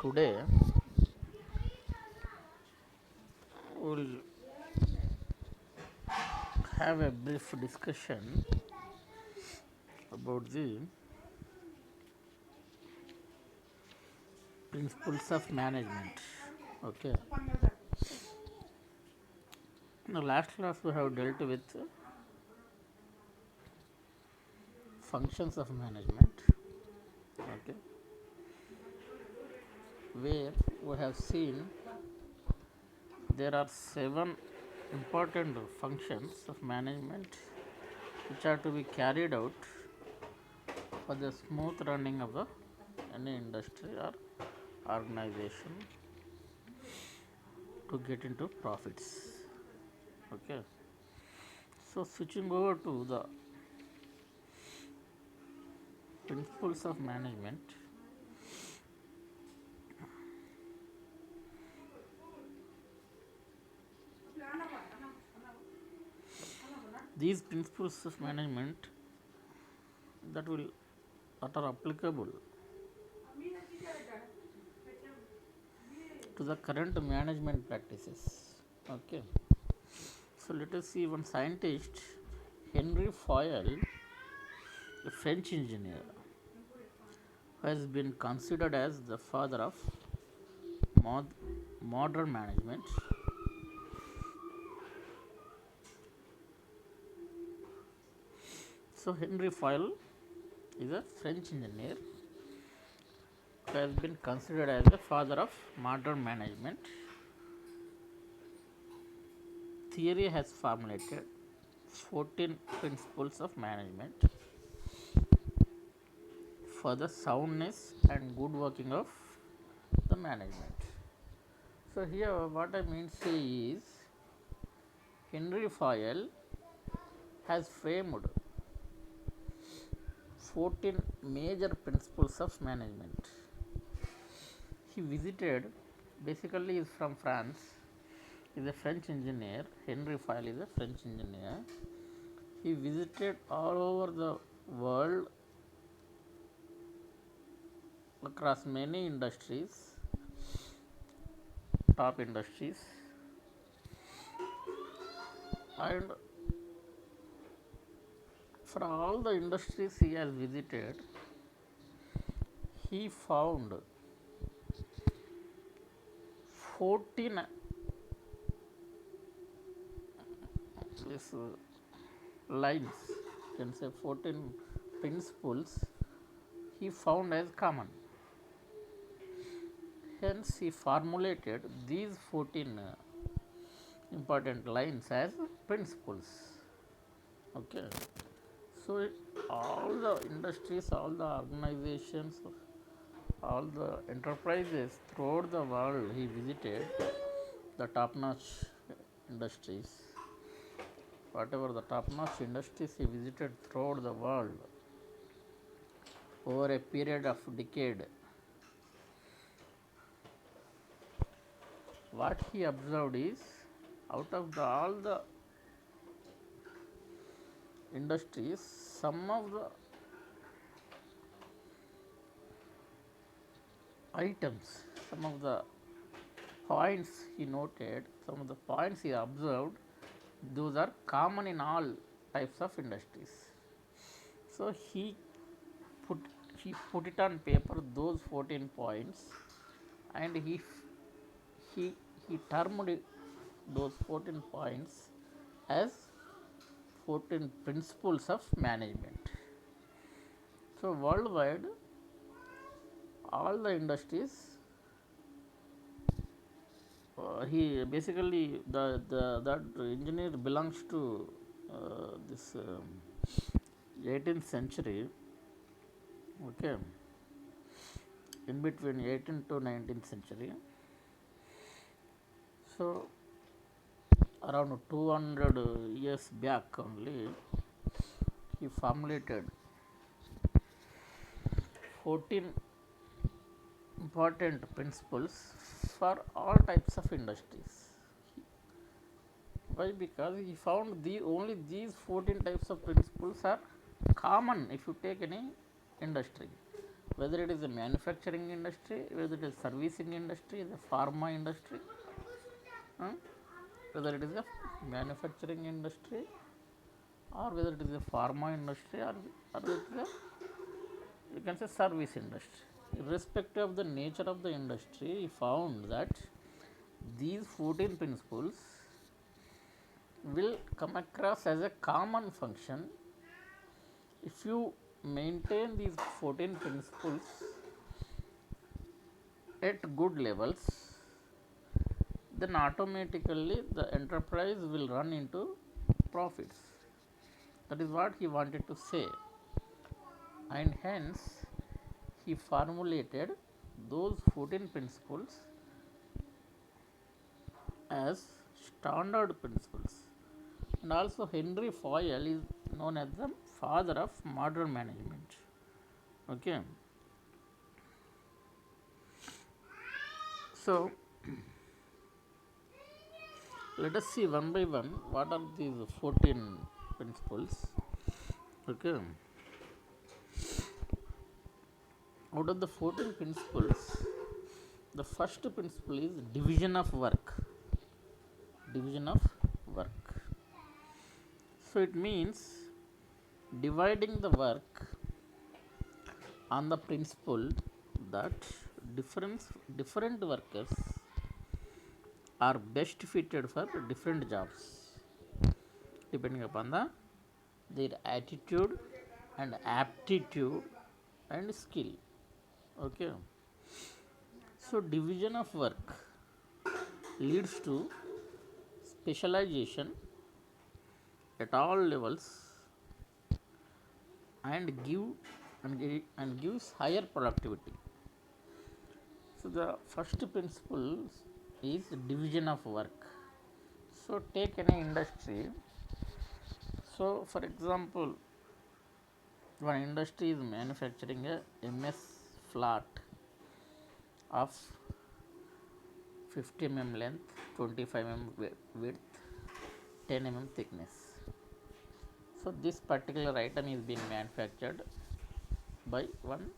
today we'll have a brief discussion about the principles of management. Okay. In the last class, we have dealt with functions of management. Okay. Where we have seen there are 7 important functions of management which are to be carried out for the smooth running of the any industry or organization to get into profits. Okay. So switching over to the principles of management, these principles of management that are applicable to the current management practices. Okay. So let us see one scientist, Henry Fayol, a French engineer, who has been considered as the father of modern management. So Henry Fayol is a French engineer who has been considered as the father of modern management. Theory has formulated 14 principles of management for the soundness and good working of the management. So here what I mean to say is Henry Fayol has framed 14 major principles of management. He visited, basically he is from France, he is a French engineer. Henry Fayol is a French engineer. He visited all over the world across many industries, top industries, and for all the industries he has visited, he found 14 this, lines, you can say 14 principles he found as common. Hence, he formulated these 14 important lines as principles. Okay. So, all the industries, all the organizations, all the enterprises throughout the world he visited, the top notch industries, whatever the top notch industries he visited throughout the world over a period of decade, what he observed is out of all the industries, some of the items, some of the points he noted, some of the points he observed, those are common in all types of industries. So put he put it on paper, those 14 points, and he he termed those 14 points as 14 principles of management. So worldwide, all the industries, he basically that engineer belongs to this 18th century. Okay, in between 18th to 19th century. So around 200 years back only, he formulated 14 important principles for all types of industries. Why? Because he found only these 14 types of principles are common if you take any industry. whether it is a manufacturing industry, whether it is servicing industry, the pharma industry, huh? Whether it is a manufacturing industry or whether it is a pharma industry or it is a, you can say, service industry. Irrespective of the nature of the industry, he found that these 14 principles will come across as a common function if you maintain these 14 principles at good levels, then automatically the enterprise will run into profits. That is what he wanted to say, and hence he formulated those 14 principles as standard principles. And also Henry Fayol is known as the father of modern management. Okay. So let us see one by one what are these 14 principles. Okay. Out of the 14 principles, the first principle is division of work. Division of work. So it means dividing the work on the principle that different workers are best fitted for different jobs depending upon their attitude and aptitude and skill. Okay. So division of work leads to specialization at all levels and gives higher productivity. So the first principle is division of work. So take any industry. So for example, one industry is manufacturing a MS flat of 50 mm length, 25 mm width, 10 mm thickness. So this particular item is being manufactured by one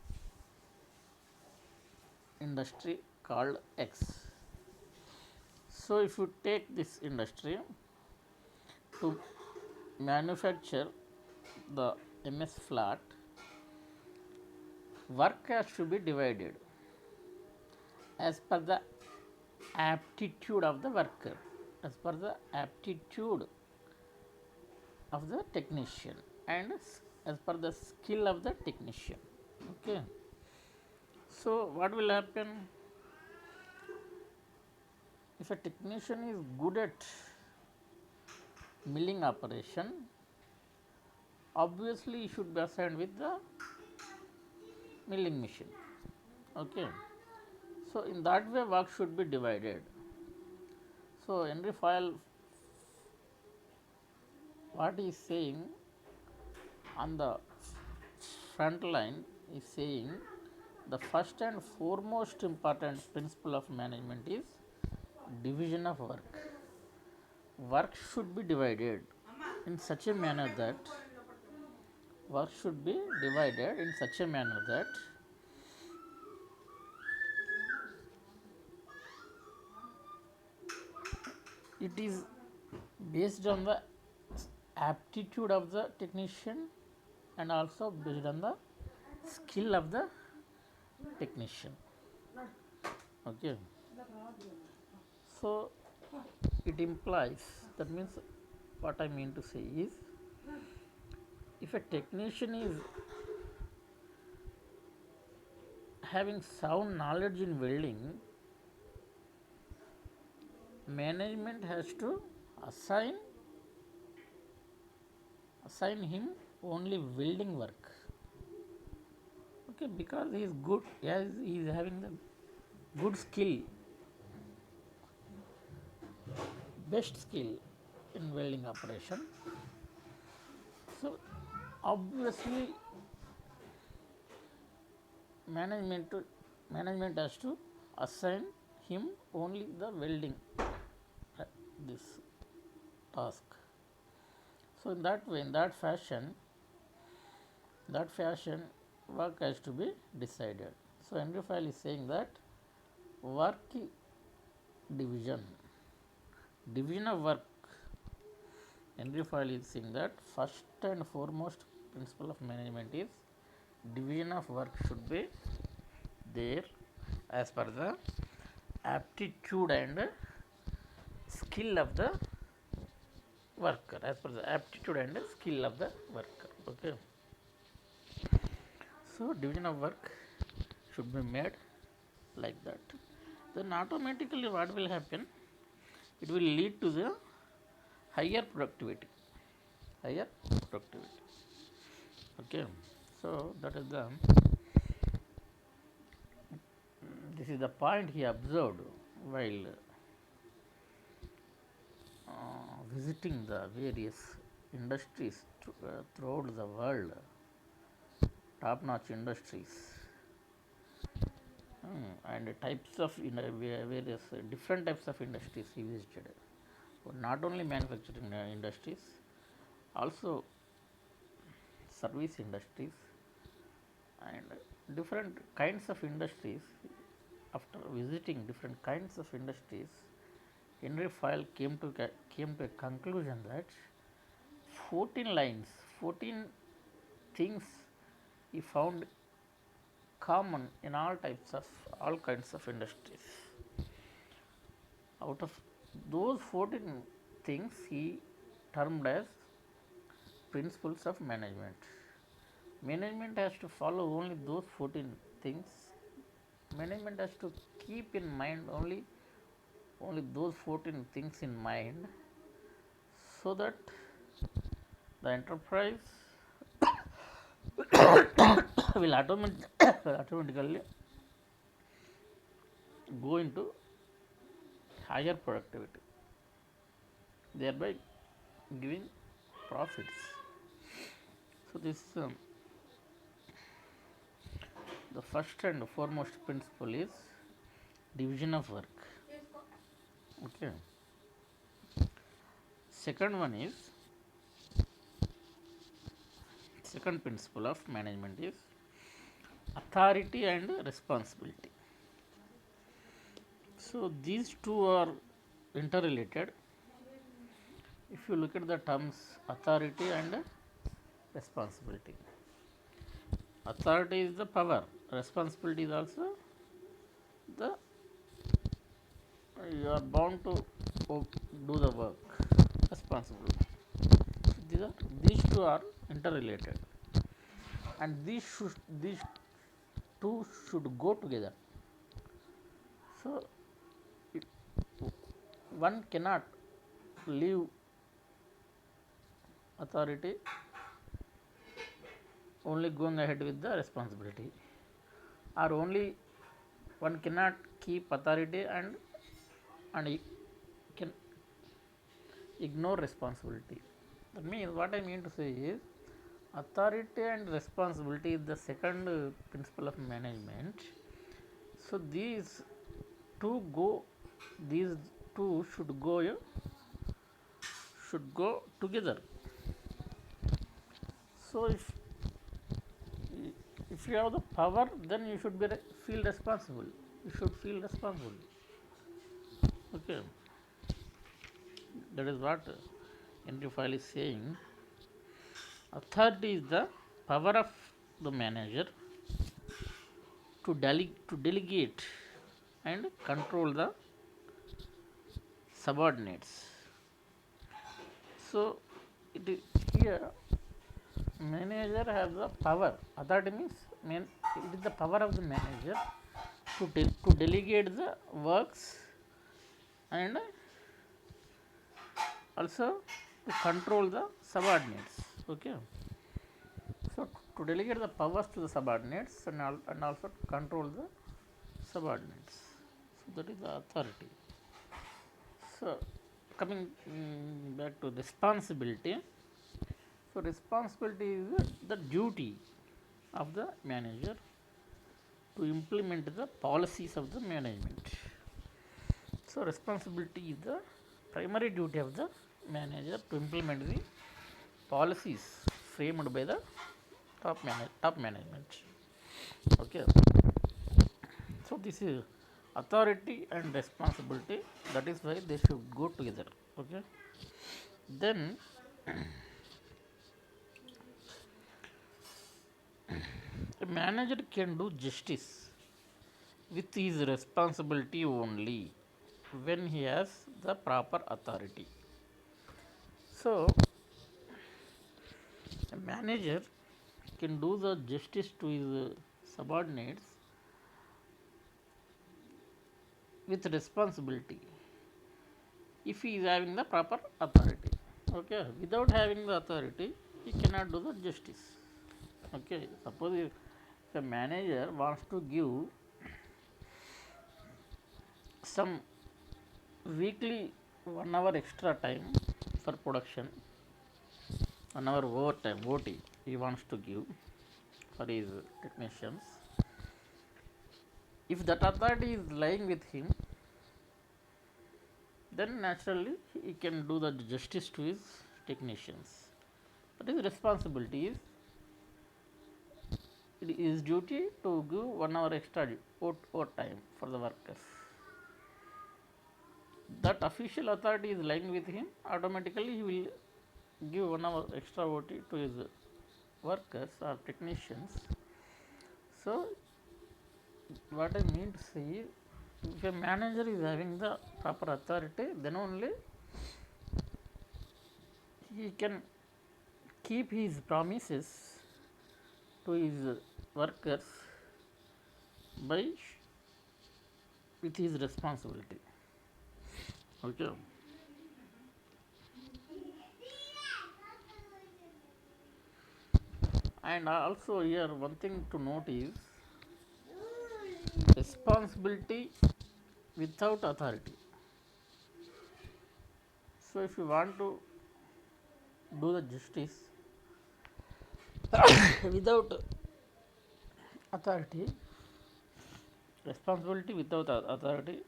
industry called X. So if you take this industry to manufacture the MS flat, work has to be divided as per the aptitude of the worker, as per the aptitude of the technician, and as per the skill of the technician. Okay. So what will happen if a technician is good at milling operation? Obviously he should be assigned with the milling machine. Okay. So in that way work should be divided. So Henry Fayol, what he is saying on the front line is saying the first and foremost important principle of management is division of work. Work should be divided in such a manner that it is based on the aptitude of the technician and also based on the skill of the technician. Okay. So it implies, that means what I mean to say is, if a technician is having sound knowledge in welding, management has to assign him only welding work. Okay, because he is good, he is having the good skill, best skill in welding operation. So obviously management has to assign him only the welding this task. So in that way, in that fashion work has to be decided. So Henry File is saying that work division, division of work. Henry File is saying that first and foremost principle of management is division of work should be there as per the aptitude and skill of the worker, as per the aptitude and skill of the worker. Okay. So division of work should be made like that. Then automatically what will happen? It will lead to the higher productivity. Higher productivity. Okay. So that is the this is the point he observed while visiting the various industries throughout the world, top-notch industries, and types of various different types of industries he visited. Not only manufacturing industries, also service industries and different kinds of industries. After visiting different kinds of industries, Henry File came to a conclusion that 14 lines, 14 things he found common in all kinds of industries. Out of those 14 things, he termed as principles of management. Management has to follow only those 14 things. Management has to keep in mind only those 14 things in mind, so that the enterprise will automatically go into higher productivity, thereby giving profits. So this the first and foremost principle is division of work. Okay. Second one is second principle of management is authority and responsibility. So these two are interrelated. If you look at the terms authority and responsibility, authority is the power, responsibility is also the you are bound to do the work, responsible. These two are interrelated, and these two should go together. So one cannot leave authority only going ahead with the responsibility, or only one cannot keep authority and can ignore responsibility. That means what I mean to say is authority and responsibility is the second principle of management. So these two should go together. So if you have the power, then you should feel responsible. You should feel responsible. Okay. That is what Henry File is saying. Authority is the power of the manager to delegate and control the subordinates. So it is here manager has the power. Authority means it is the power of the manager to delegate the works and also to control the subordinates. Okay. So to delegate the powers to the subordinates and also to control the subordinates. So that is the authority. So coming back to responsibility. So responsibility is the duty of the manager to implement the policies of the management. So responsibility is the primary duty of the manager to implement the policies framed by the top management. Okay, so this is authority and responsibility. That is why they should go together. Okay, then a manager can do justice with his responsibility only when he has the proper authority. So, a manager can do the justice to his subordinates with responsibility if he is having the proper authority. Okay, without having the authority, he cannot do the justice. Okay, suppose if a manager wants to give some weekly 1 hour extra time for production, 1 hour overtime OT he wants to give for his technicians. If that authority is lying with him, then naturally he can do the justice to his technicians. But his responsibility is, it is duty to give 1 hour extra time for the workers. That official authority is lying with him, automatically he will give 1 hour extra OT to his workers or technicians. So, what I mean to say is, if a manager is having the proper authority, then only he can keep his promises to his workers by with his responsibility. Okay. And also here one thing to note is responsibility without authority. So if you want to do the justice without authority, responsibility without authority,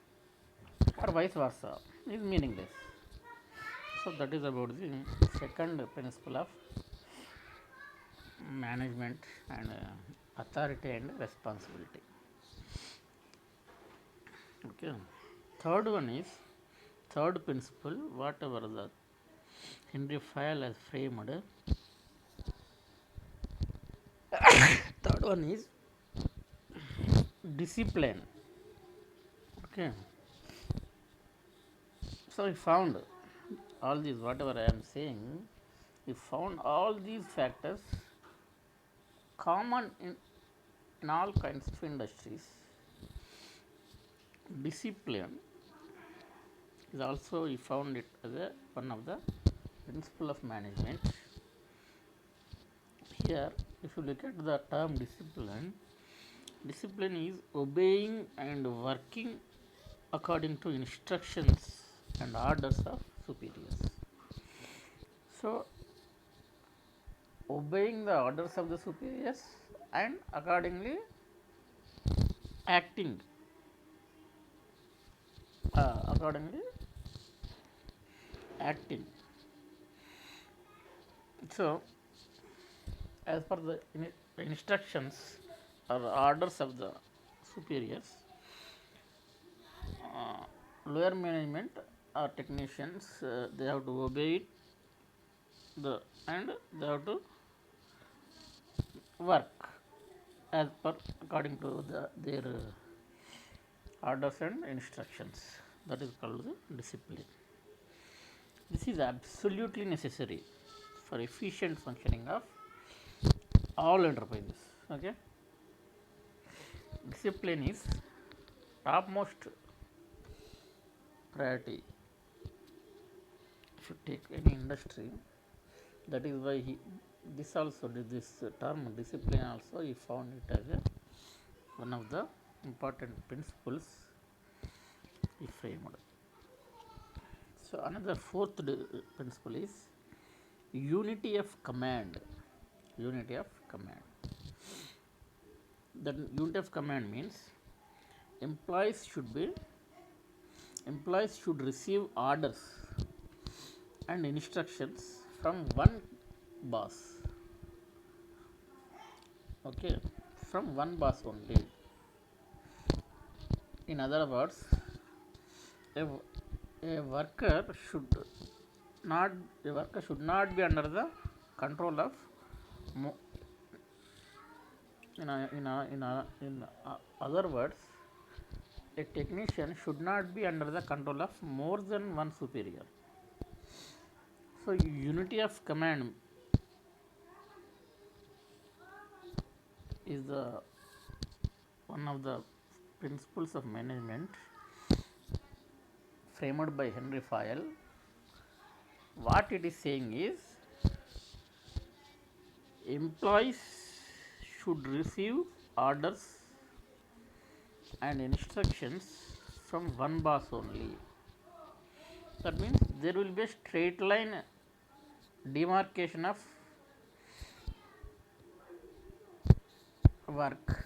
or vice versa, is meaningless. So that is about the second principle of management and authority and responsibility. Okay. Third one is, third principle, whatever the Henry Fayol has framed. Third one is discipline. Okay. So he found all these, whatever I am saying, he found all these factors common in all kinds of industries. Discipline is also, he found it as a one of the principle of management. Here, if you look at the term discipline, discipline is obeying and working according to instructions and orders of superiors. So, obeying the orders of the superiors and accordingly acting accordingly acting. So, as per the instructions or orders of the superiors, lower management or technicians, they have to obey it, and they have to work as per according to their orders and instructions. That is called the discipline. This is absolutely necessary for efficient functioning of all enterprises. Okay, discipline is topmost priority if you take any industry. That is why this also, this term discipline also, he found it as one of the important principles he framed. So another fourth principle is unity of command. Unity of command. That unity of command means employees should receive orders and instructions from one boss. Okay, from one boss only. In other words, a, a worker should not be under the control of mo- in other words, a technician should not be under the control of more than one superior. So unity of command is the one of the principles of management framed by Henry Fayol. What it is saying is, employees should receive orders and instructions from one boss only. That means there will be a straight line demarcation of work,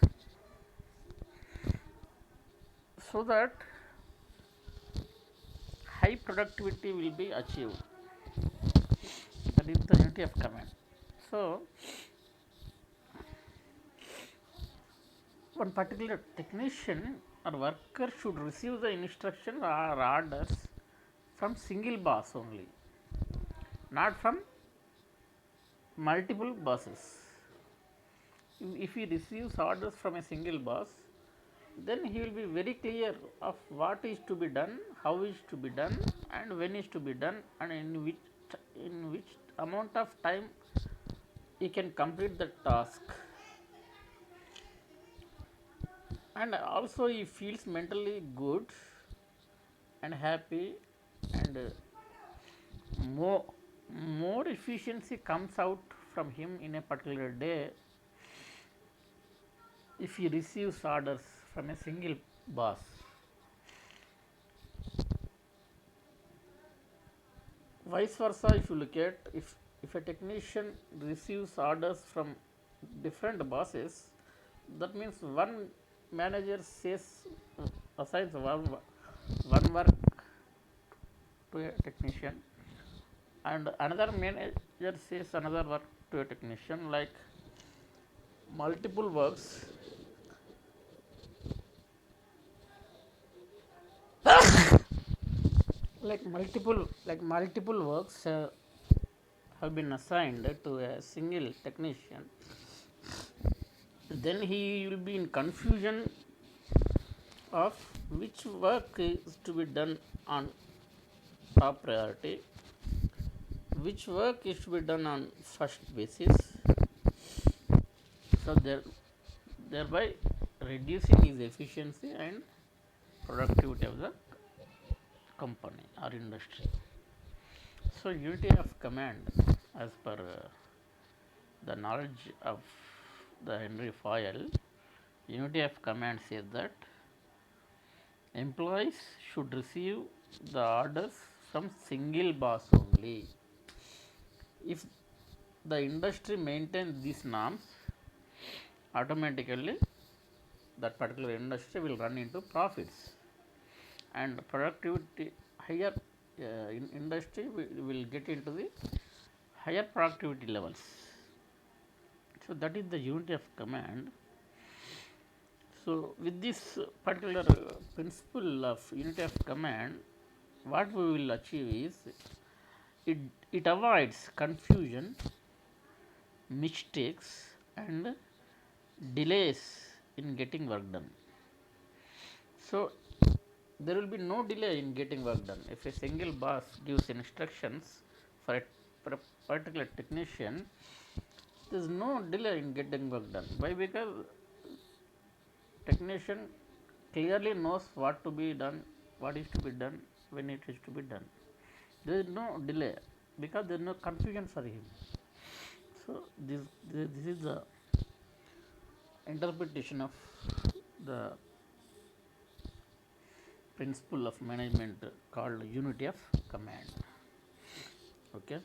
so that high productivity will be achieved. That is the unity of command. So one particular technician or worker should receive the instruction or orders from single boss only, not from multiple bosses. If he receives orders from a single boss, then he will be very clear of what is to be done, how is to be done, and when is to be done, and in which amount of time he can complete the task. And also he feels mentally good and happy, and more more efficiency comes out from him in a particular day if he receives orders from a single boss. Vice versa, if you look at, if a technician receives orders from different bosses, that means one manager says, assigns one work to a technician, and another manager says another work to a technician, like multiple works like multiple works have been assigned to a single technician, then he will be in confusion of which work is to be done on top priority, which work is to be done on first basis, so thereby reducing his efficiency and productivity of the company or industry. So unity of command, as per the knowledge of the Henry Fayol, unity of command says that employees should receive the orders from single boss only. If the industry maintains these norms, automatically that particular industry will run into profits, and productivity higher in industry will get into the higher productivity levels. So that is the unity of command. So with this particular principle of unity of command, what we will achieve is, it avoids confusion, mistakes, and delays in getting work done. So there will be no delay in getting work done. If a single boss gives instructions for a particular technician, there is no delay in getting work done. Why? Because technician clearly knows what to be done, what is to be done, when it is to be done. There is no delay because there is no confusion for him. So this is the interpretation of the principle of management called unity of command. Okay.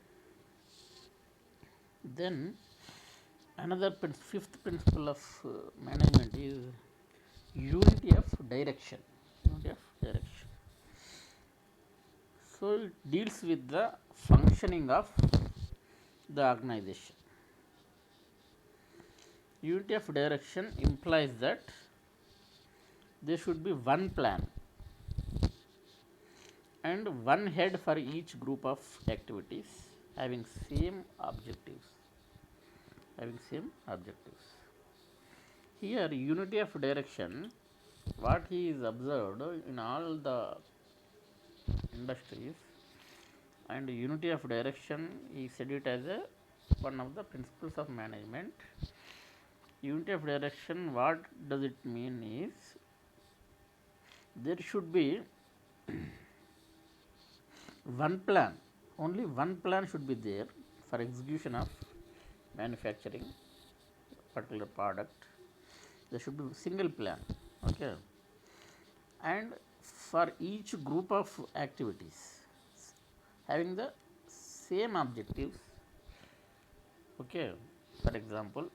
Then another fifth principle of management is unity of direction. Unity of direction. So it deals with the functioning of the organization. Unity of direction implies that there should be one plan and one head for each group of activities having same objectives. Here, unity of direction, what he is observed in all the industries, and unity of direction, he said it as a one of the principles of management. Unity of direction, what does it mean is there should be one plan, only one plan should be there for execution of manufacturing particular product. There should be single plan, okay, and for each group of activities having the same objectives, okay. For example,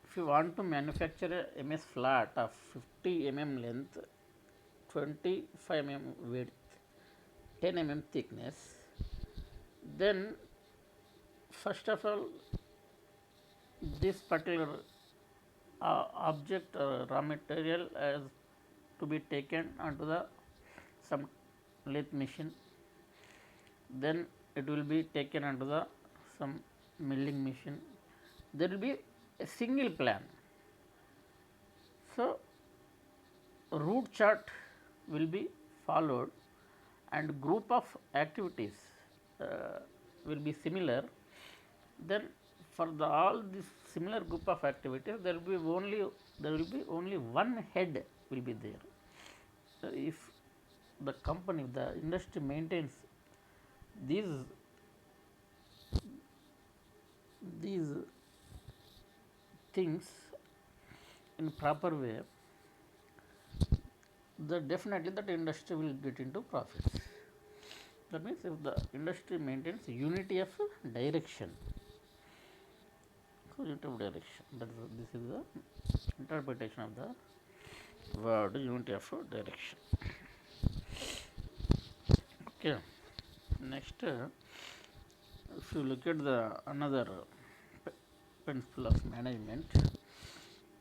if you want to manufacture a MS flat of 50 length, 25 width, 10 thickness, then first of all this particular object raw material has to be taken onto the some lathe machine, then it will be taken onto the some milling machine. There will be a single plan. So, route chart will be followed and group of activities will be similar. Then for the all this similar group of activities there will be only one head will be there. If the company, the industry maintains these things in proper way, definitely that industry will get into profits. That means if the industry maintains unity of direction, so unity of direction, this is the interpretation of the word unity of direction. Okay. Next, if you look at the another principle of management,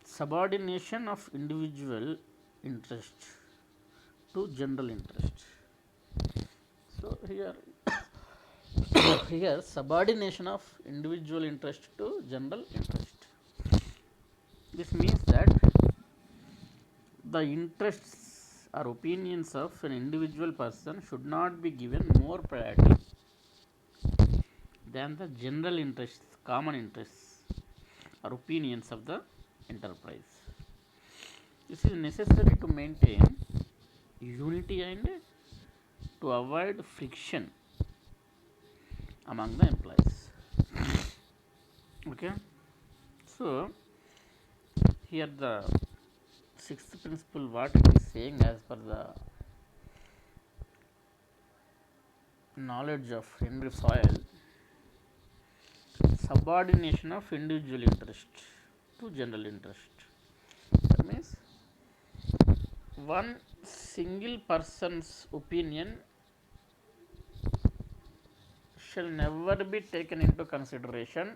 subordination of individual interest to general interest. So here subordination of individual interest to general interest. This means that the interests or opinions of an individual person should not be given more priority than the general interests, common interests or opinions of the enterprise. This is necessary to maintain unity and to avoid friction among the employees. Okay. So, here the sixth principle, what it is saying as per the knowledge of Henry Fayol, subordination of individual interest to general interest. That means one single person's opinion shall never be taken into consideration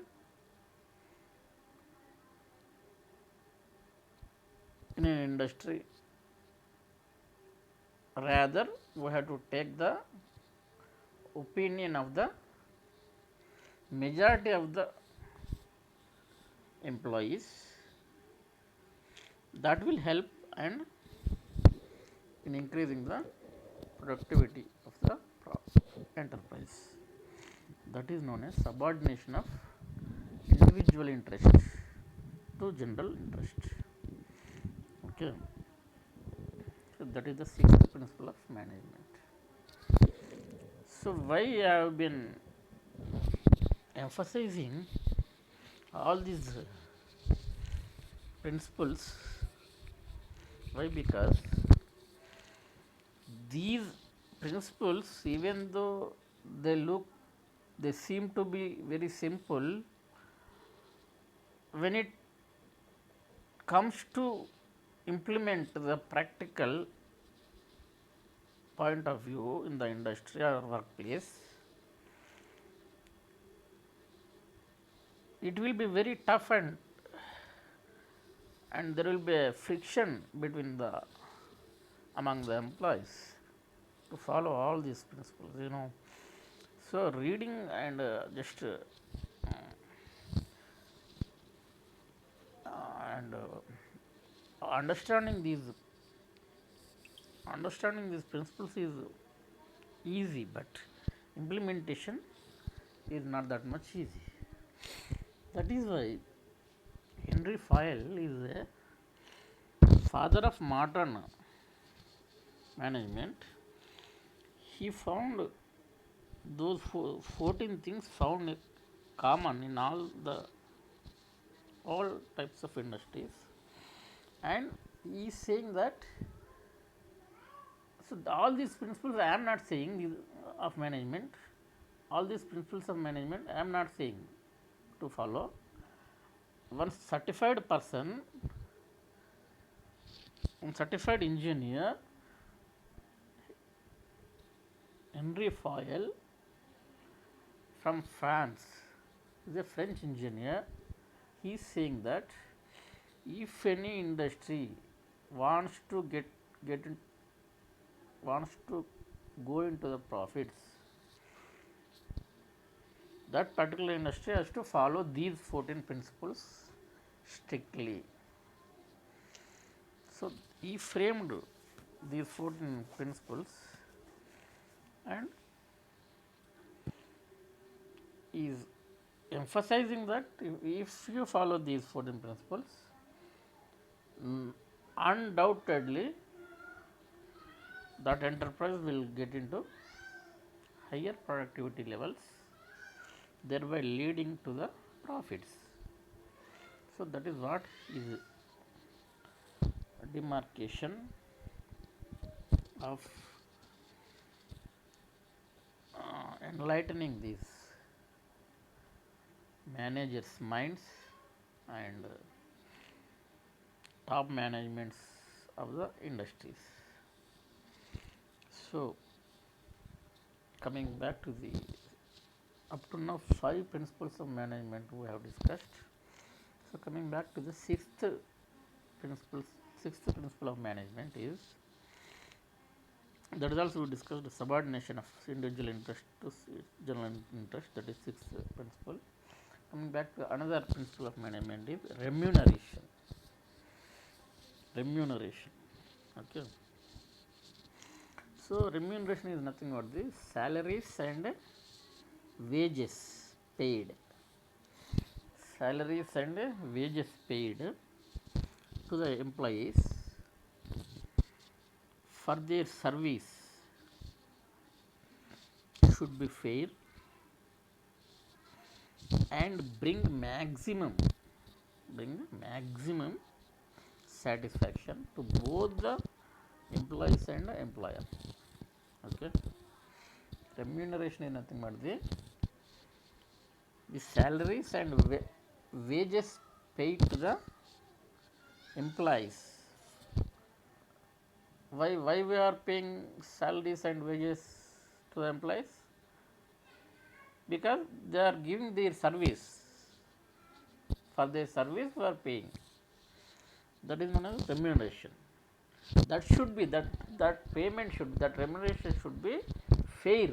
in an industry. Rather, we have to take the opinion of the majority of the employees. That will help and in increasing the productivity of the enterprise. That is known as subordination of individual interest to general interest. Okay. So that is the sixth principle of management. So why I have been emphasizing all these principles? Why? Because these principles, even though they seem to be very simple, when it comes to implement the practical point of view in the industry or workplace, it will be very tough and and there will be a friction between the among the employees to follow all these principles, you know. So reading and just and understanding these principles is easy, but implementation is not that much easy. That is why Henry Fayol is a father of modern management. He found those 14 things found common in all types of industries, and he is saying that, so all these principles I am not saying of management, all these principles of management I am not saying to follow. One certified person, one certified engineer, Henry Fayol from France, is a French engineer. He is saying that if any industry wants to wants to go into the profits, that particular industry has to follow these 14 principles strictly. So he framed these 14 principles, and is emphasizing that if you follow these 14 principles, undoubtedly that enterprise will get into higher productivity levels, thereby leading to the profits. So that is what is demarcation of enlightening these managers' minds and top managements of the industries. So coming back to the up to now 5 principles of management we have discussed. So coming back to the sixth principle of management is, that is also we discussed, the subordination of individual interest to general interest, that is sixth principle. Coming back to another principle of management is remuneration. Okay. So remuneration is nothing but the salaries and wages paid. Salaries and wages paid to the employees for their service should be fair and bring maximum satisfaction to both the employees and the employer. Okay. Remuneration is nothing but the salaries and wages paid to the employees. Why we are paying salaries and wages to the employees? Because they are giving their service. For their service we are paying. That is known as remuneration. That should be that remuneration should be fair.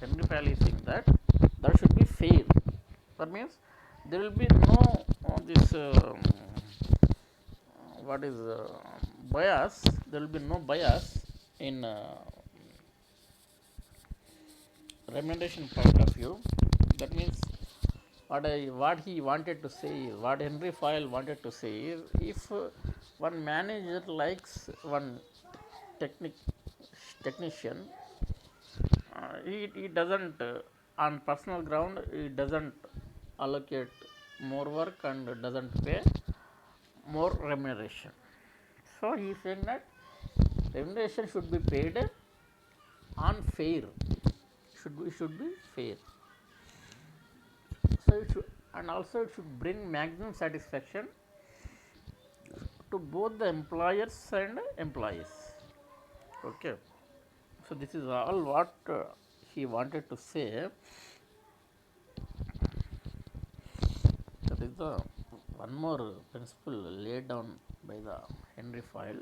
Henry Fayol is saying that should be fair. That means there will be no this bias. There will be no bias in remuneration point of view. That means what he wanted to say is, what Henry Fayol wanted to say is, if one manager likes one technician, he doesn't on personal ground, he doesn't allocate more work and doesn't pay more remuneration. So he is saying that remuneration should be paid on fair, should be fair. So it should, and also it should bring maximum satisfaction to both the employers and employees. Okay. So this is all what he wanted to say. That is the one more principle laid down by the Henry Fayol.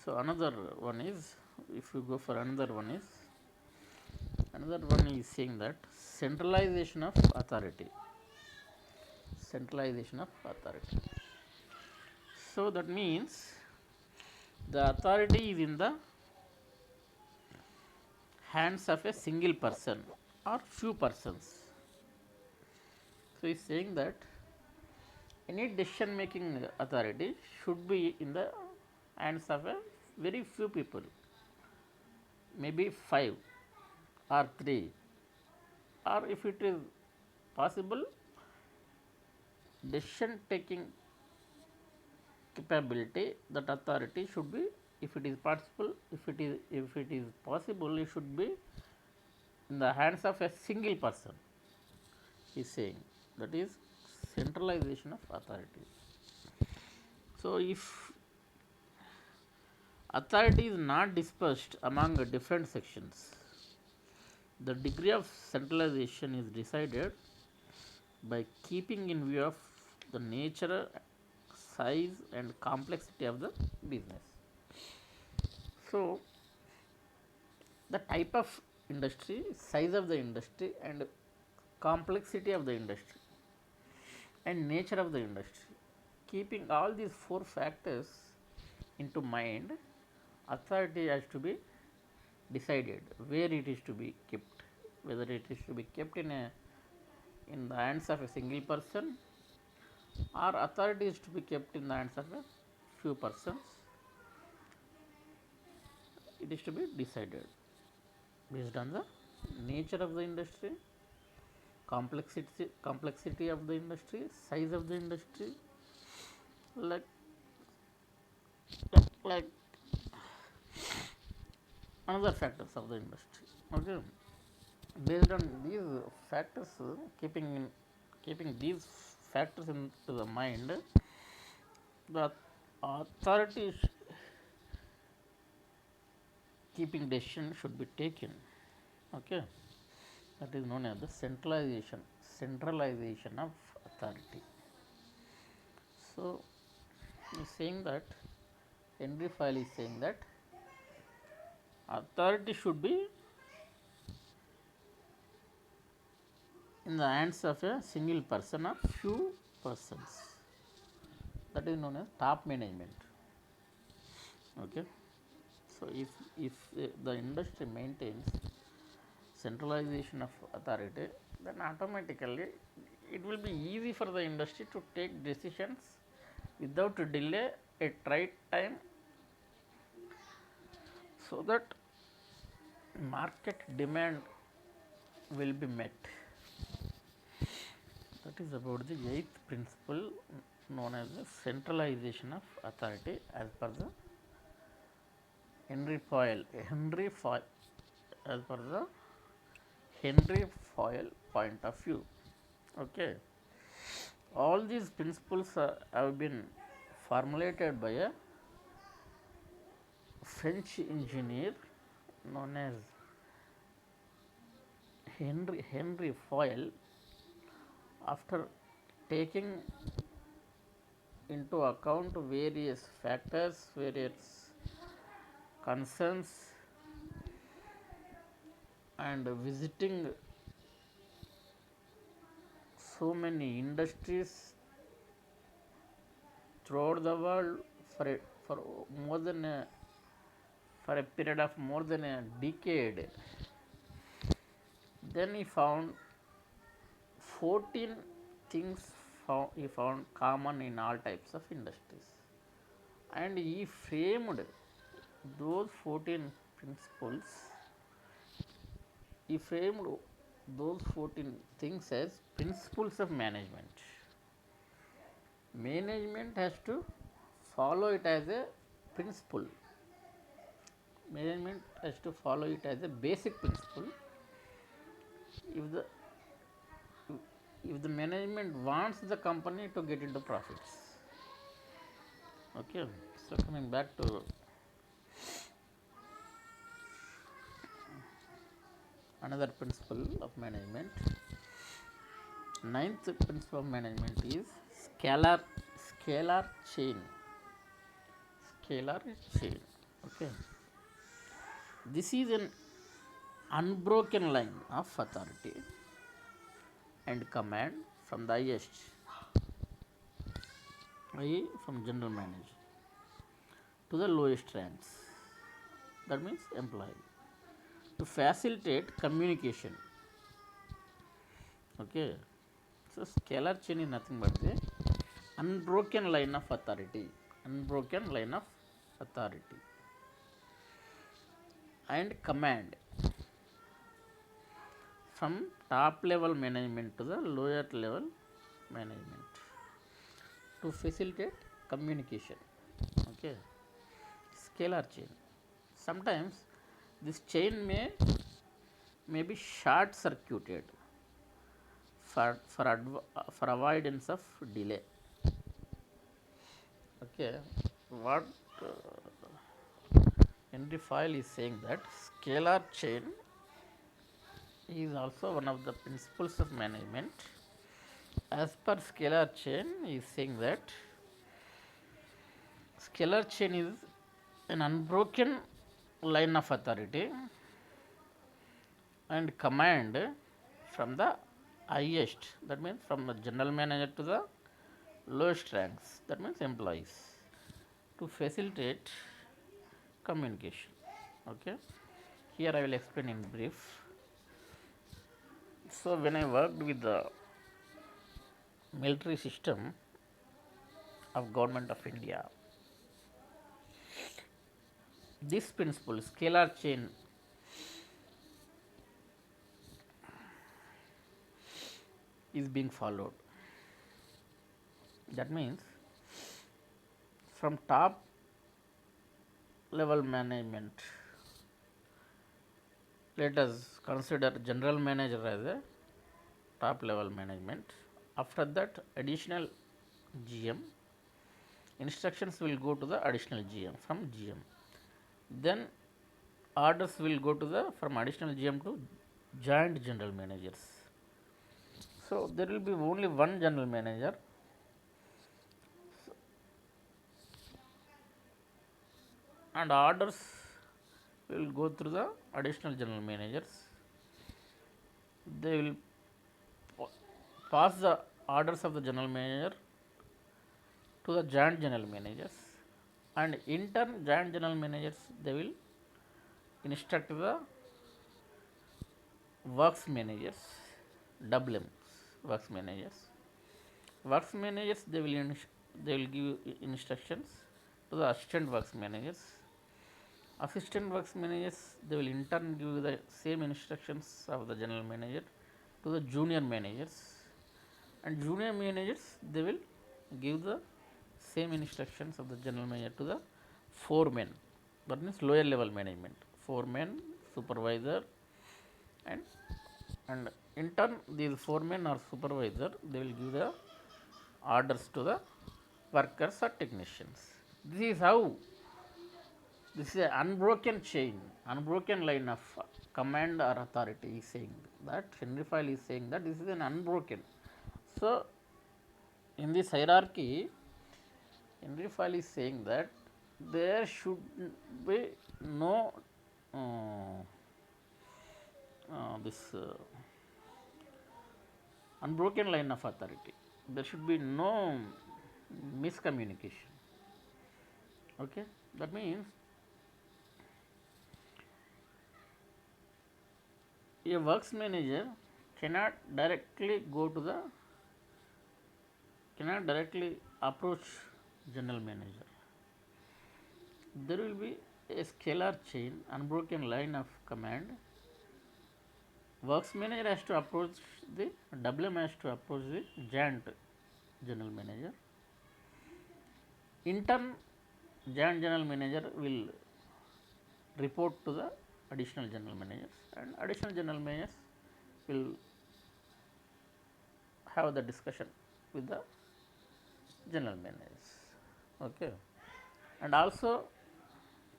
So another one is, if you go for another one is saying that centralization of authority. Centralization of authority. So that means the authority is in the hands of a single person or few persons. So he is saying that any decision making authority should be in the hands of a very few people, maybe 5 or 3, or if it is possible, decision taking capability, that authority should be, if it is possible, if it is possible, it should be in the hands of a single person. He is saying that is centralization of authority. So if authority is not dispersed among different sections, the degree of centralization is decided by keeping in view of the nature, size and complexity of the business. So the type of industry, size of the industry and complexity of the industry and nature of the industry, keeping all these 4 factors into mind, authority has to be decided where it is to be kept, whether it is to be kept in the hands of a single person, or authority is to be kept in the hands of a few persons. It is to be decided based on the nature of the industry, complexity of the industry, size of the industry, like like another factors of the industry. Okay, based on these factors, keeping these factors into the mind, the authority keeping decision should be taken. Okay, that is known as the centralization of authority. So he is saying that, Henry Fayol is saying that authority should be in the hands of a single person or few persons. That is known as top management. Okay. So if the industry maintains centralization of authority, then automatically it will be easy for the industry to take decisions without delay at right time, so that market demand will be met. That is about the 8th principle, known as the centralization of authority, as per the Henry Fayol. As per the Henry Fayol point of view. Okay. All these principles have been formulated by a French engineer known as Henry Fayol, after taking into account various factors, various concerns, and visiting so many industries throughout the world for more than for a period of more than a decade. Then he found 14 things he found common in all types of industries, and he framed those 14 principles. He framed those 14 things as principles of management. Management has to follow it as a principle. Management has to follow it as a basic principle. If the management wants the company to get into profits. Okay, so coming back to another principle of management, Ninth principle of management is scalar chain. Scalar chain. Okay. This is an unbroken line of authority and command from the highest, i.e., from general manager to the lowest ranks. That means employee. To facilitate communication. Okay. So scalar chain is nothing but the unbroken line of authority. Unbroken line of authority and command from top level management to the lower level management to facilitate communication. Okay. Scalar chain. Sometimes this chain may be short circuited for avoidance of delay. Okay. What Henry File is saying that scalar chain is also one of the principles of management. As per scalar chain, he is saying that scalar chain is an unbroken line of authority and command from the highest, that means from the general manager to the lowest ranks, that means employees, to facilitate communication. Okay. Here I will explain in brief. So when I worked with the military system of Government of India, this principle, scalar chain, is being followed. That means from top level management, let us consider general manager as a top level management. After that, additional GM instructions will go to the additional GM from GM. Then orders will go to the from additional GM to joint general managers. So there will be only one general manager. And orders will go through the additional general managers. They will pass the orders of the general manager to the joint general managers, and in turn joint general managers they will instruct the works managers, WMs, works managers. Works managers they will give instructions to the assistant works managers. Assistant works managers they will in turn give the same instructions of the general manager to the junior managers, and junior managers they will give the same instructions of the general manager to the foremen, that means lower level management, foremen, supervisor, and in turn these foremen or supervisor they will give the orders to the workers or technicians. This is how, this is an unbroken chain, unbroken line of command or authority is saying that, Henry File is saying that this is an unbroken. So in this hierarchy, Henry File is saying that there should be no this unbroken line of authority. There should be no miscommunication. Okay, that means a works manager cannot directly approach general manager. There will be a scalar chain, unbroken line of command. Works manager has to approach the WM has to approach the joint general manager. In turn, joint general manager will report to the additional general managers, and additional general managers will have the discussion with the general managers. Okay, and also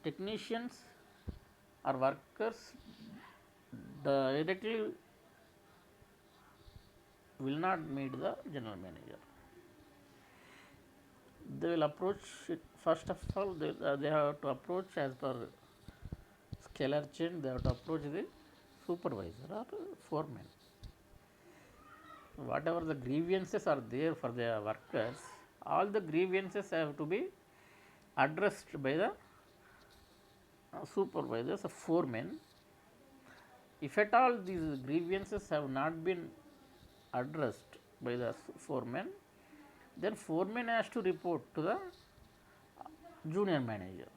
technicians or workers directly will not meet the general manager. They will approach it, first of all they have to approach as per scalar chain, they have to approach the supervisor or foreman. Whatever the grievances are there for the workers, all the grievances have to be addressed by the supervisors, or foremen. If at all these grievances have not been addressed by the foreman, then foreman has to report to the junior manager.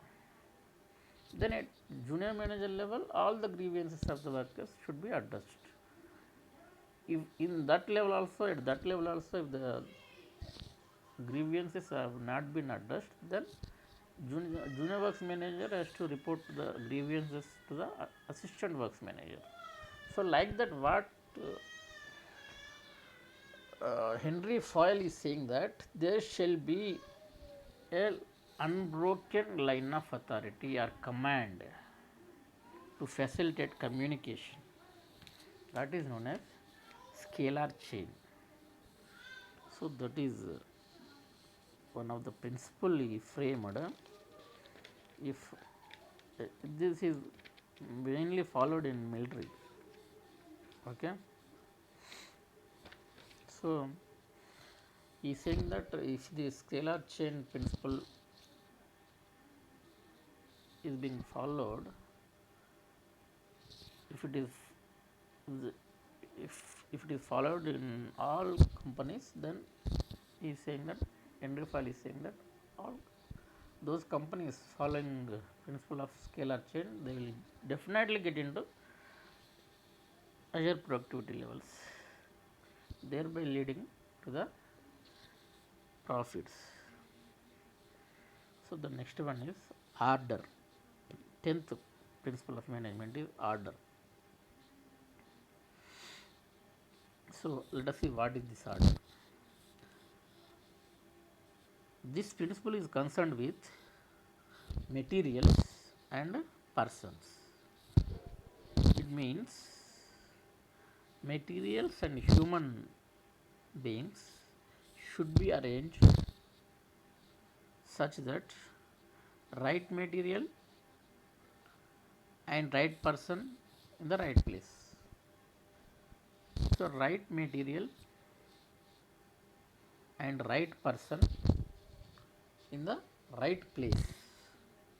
Then at junior manager level, all the grievances of the workers should be addressed. If in that level also, at that level also, if the grievances have not been addressed, then junior works manager has to report the grievances to the assistant works manager. So, like that, what Henry Foyle is saying, that there shall be a unbroken line of authority or command to facilitate communication. That is known as scalar chain. So, that is one of the principle he framed. If this is mainly followed in military. Okay. So, he is saying that if the scalar chain principle is being followed, if it is if it is followed in all companies, then he is saying that Henry Foyle is saying that all those companies following the principle of scalar chain, they will definitely get into higher productivity levels, thereby leading to the profits. So, the next one is order. 10th principle of management is order. So, let us see what is this order. This principle is concerned with materials and persons. It means materials and human beings should be arranged such that right material and right person in the right place. So, right material and right person in the right place,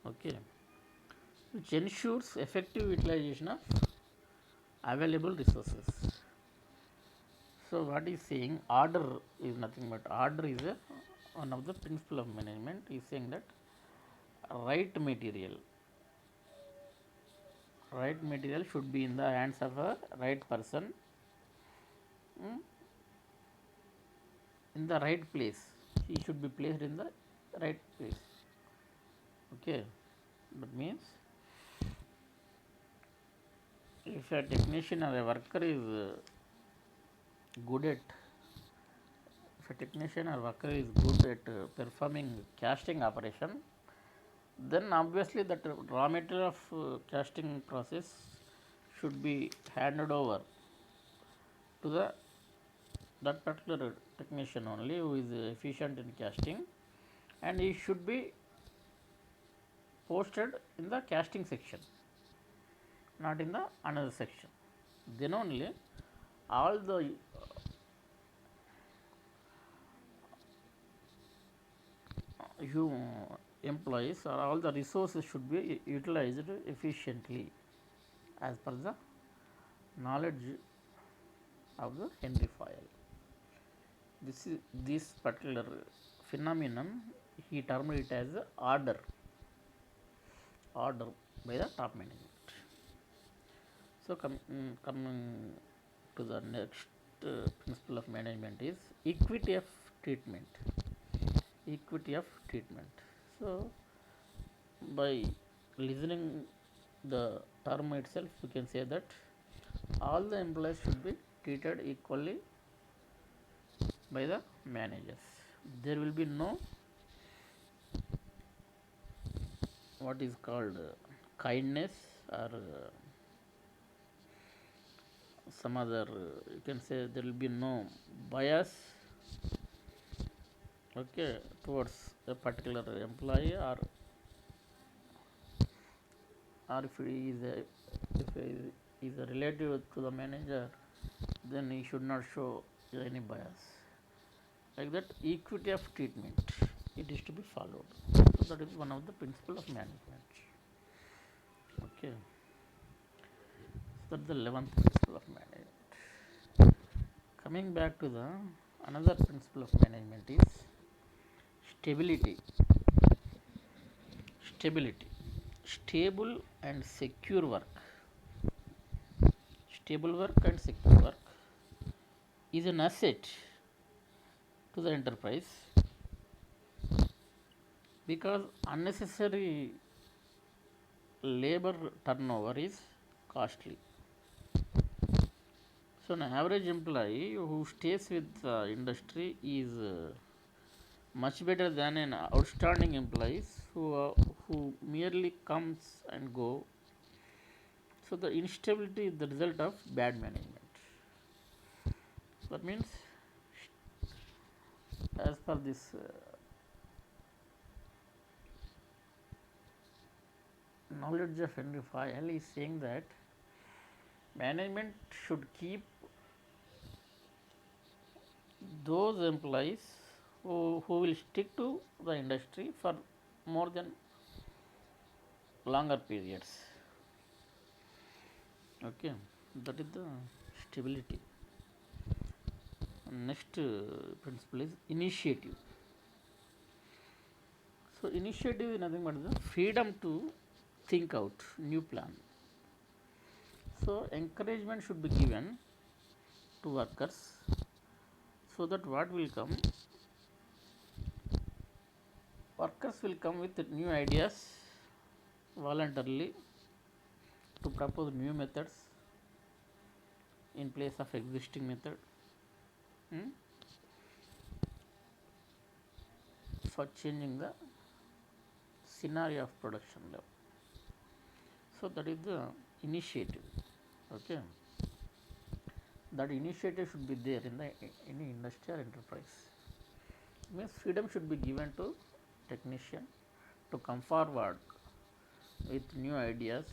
okay, which ensures effective utilization of available resources. So, what is saying, order is nothing but order is one of the principle of management. Is saying that right material should be in the hands of a right person in the right place. He should be placed in the right place. Okay, that means if a technician or a worker is good at, if a technician or worker is good at performing casting operation, then obviously that raw material of casting process should be handed over to the that particular technician only who is efficient in casting, and he should be posted in the casting section, not in the another section. Then only all the employees or all the resources should be utilized efficiently as per the knowledge of the Henry Foyle. This particular phenomenon he termed it as order by the top management. So, coming to the next principle of management is equity of treatment. Equity of treatment. So, by listening the term itself, we can say that all the employees should be treated equally by the managers. There will be no what is called kindness or some other, you can say there will be no bias, okay, towards a particular employee, or if he is a, if he is a relative to the manager, then he should not show any bias. Like that, equity of treatment, it is to be followed. So that is one of the principle of management. Okay, so that's the 11th principle of management. Coming back to the another principle of management is stability. Stability, stable and secure work. Stable work and secure work is an asset to the enterprise because unnecessary labor turnover is costly. So, an average employee who stays with the industry is much better than an outstanding employees who merely comes and go. So, the instability is the result of bad management. That means, as per this knowledge of Henry Fayol is saying that management should keep those employees who will stick to the industry for more than longer periods. Okay, that is the stability. Next principle is initiative. So, initiative is nothing but the freedom to think out new plan. So, encouragement should be given to workers so that what will come, workers will come with new ideas voluntarily to propose new methods in place of existing method, hmm, for changing the scenario of production level. So, that is the initiative. Okay, that initiative should be there in the any industry or enterprise. Means freedom should be given to technician to come forward with new ideas,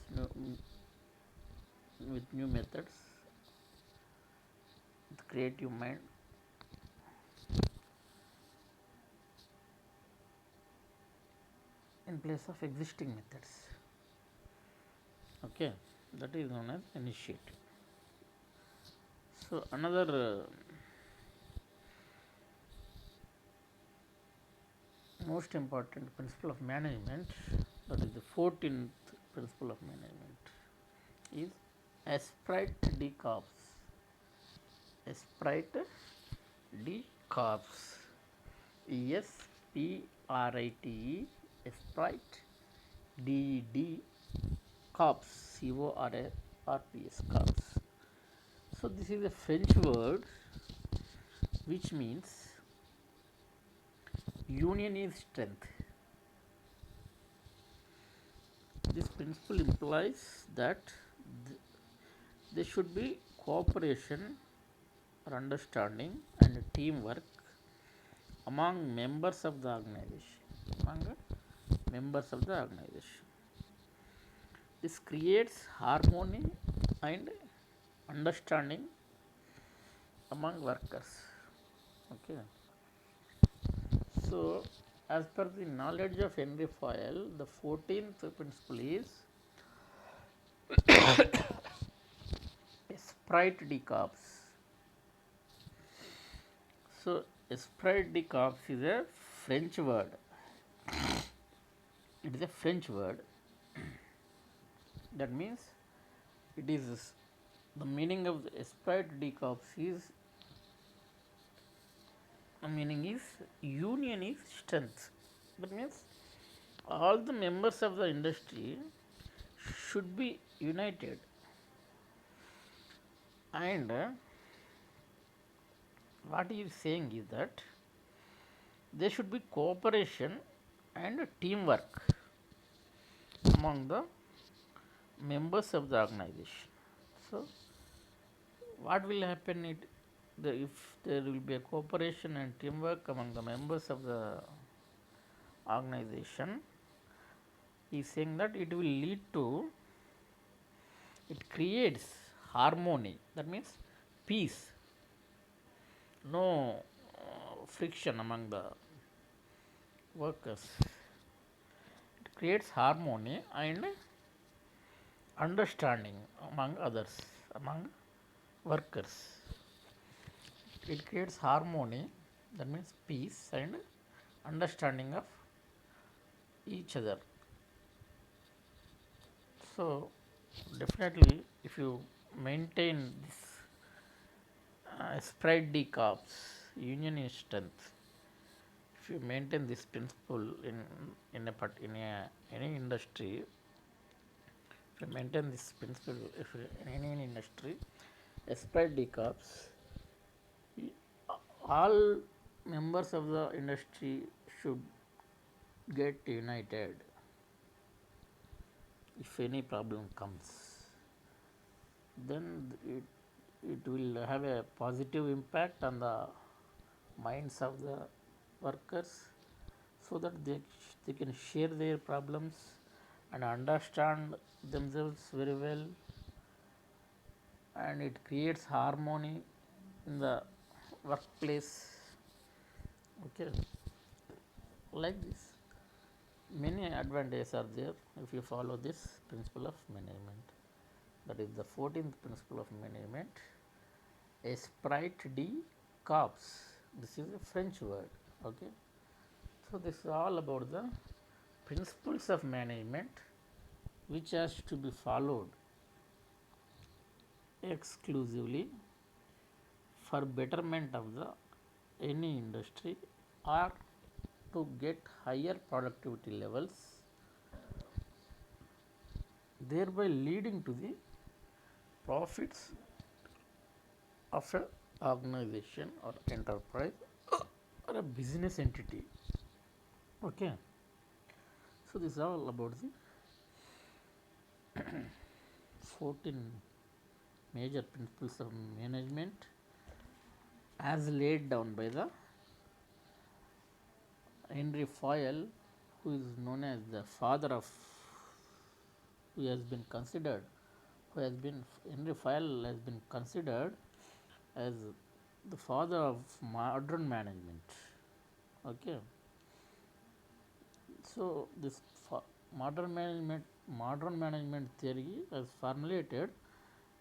with new methods, with creative mind, in place of existing methods. Okay, that is known as initiative. So, another most important principle of management, that is the 14th principle of management, is esprit de corps. Esprit de corps. ESPRITE, esprit, DD, corps, CORPS, corps. So, this is a French word which means union is strength. This principle implies that there should be cooperation or understanding and teamwork among members of the organization. This creates harmony and understanding among workers. Okay. So, as per the knowledge of Henry Fayol, the 14th principle is esprit de corps. So, esprit de corps is a French word. It is a French word. That means it is the meaning of the esprit de corps is, the meaning is union is strength. That means all the members of the industry should be united, and what he is saying is that there should be cooperation and teamwork among the members of the organization. So, what will happen if there will be a cooperation and teamwork among the members of the organization? He is saying that it will lead to, it creates harmony, that means peace, no friction among the workers. It creates harmony and understanding among others, among workers. It creates harmony, that means peace and understanding of each other. So, definitely, if you maintain this spread the corps, union is strength. If you maintain this principle in any industry, if you maintain this principle, if you, in any industry, spread the corps, all members of the industry should get united if any problem comes. Then it will have a positive impact on the minds of the workers, so that they can share their problems and understand themselves very well, and it creates harmony in the workplace. Okay, like this, many advantages are there if you follow this principle of management. That is the 14th principle of management, esprit de corps. This is a French word. Okay, so this is all about the principles of management which has to be followed exclusively for betterment of the any industry, or to get higher productivity levels, thereby leading to the profits of a organization or enterprise or a business entity. Okay, so this is all about the 14 major principles of management as laid down by the Henry Fayol, who is known as the father of, who has been considered, who has been, Henry Fayol has been considered as the father of modern management. Okay, so this modern management theory has formulated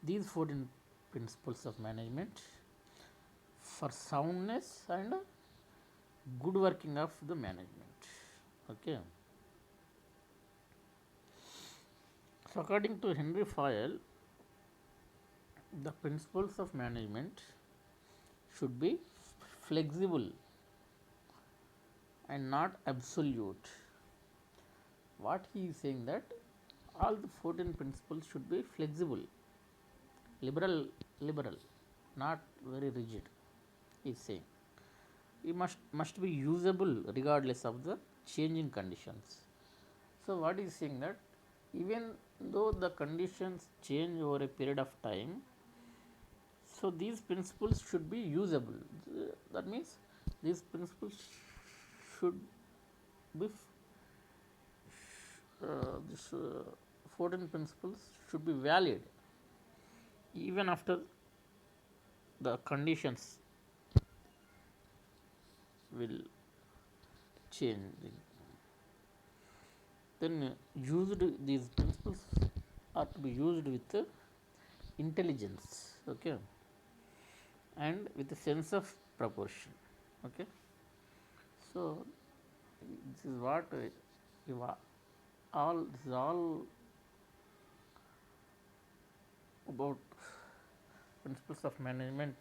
these 14 principles of management for soundness and good working of the management. Okay, so according to Henry Fayol, the principles of management should be flexible and not absolute. What he is saying, that all the 14 principles should be flexible, liberal, not very rigid. He is saying it must be usable regardless of the changing conditions. So what he is saying, that even though the conditions change over a period of time, so these principles should be usable. That means these principles should be this 14 principles should be valid even after the conditions will change. Then used, these principles are to be used with intelligence. Okay, and with a sense of proportion. Okay, so this is what all, this is all about principles of management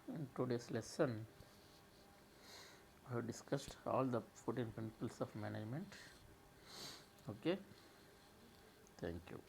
in today's lesson. I have discussed all the 14 principles of management. Okay, thank you.